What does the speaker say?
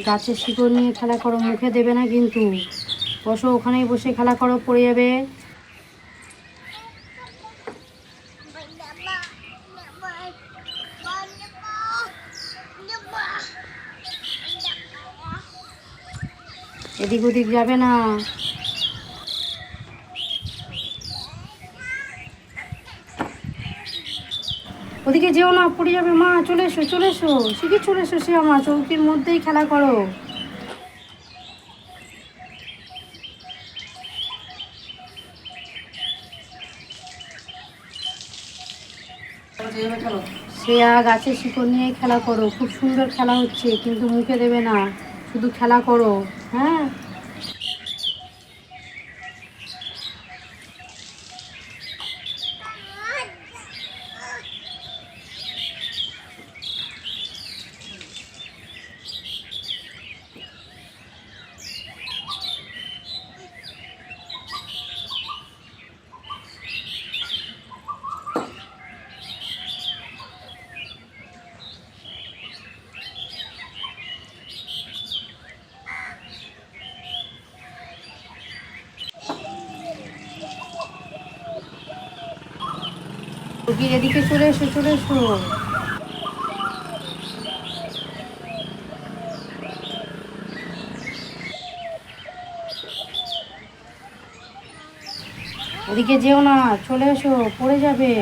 গাছের শিকড় নিয়ে খেলা করো, মুখে দেবে না কিন্তু। বসো, ওখানেই বসে খেলা করো, পড়ে যাবে। এদিক ওদিক যাবে না। ওদিকে যেও না, পড়ে যাবে। মা চলে এসো, চলে এসো, শিখে চলে এসো। সে আমার চৌকির মধ্যেই খেলা করো। শ্রেয়া, গাছের শিকড় নিয়ে খেলা করো, খুব সুন্দর খেলা হচ্ছে, কিন্তু মুখে দেবে না, শুধু খেলা করো। হ্যাঁ, এদিকে চলে এসো, চলে এসো। ওদিকে যেও না, চলে এসো, পড়ে যাবে।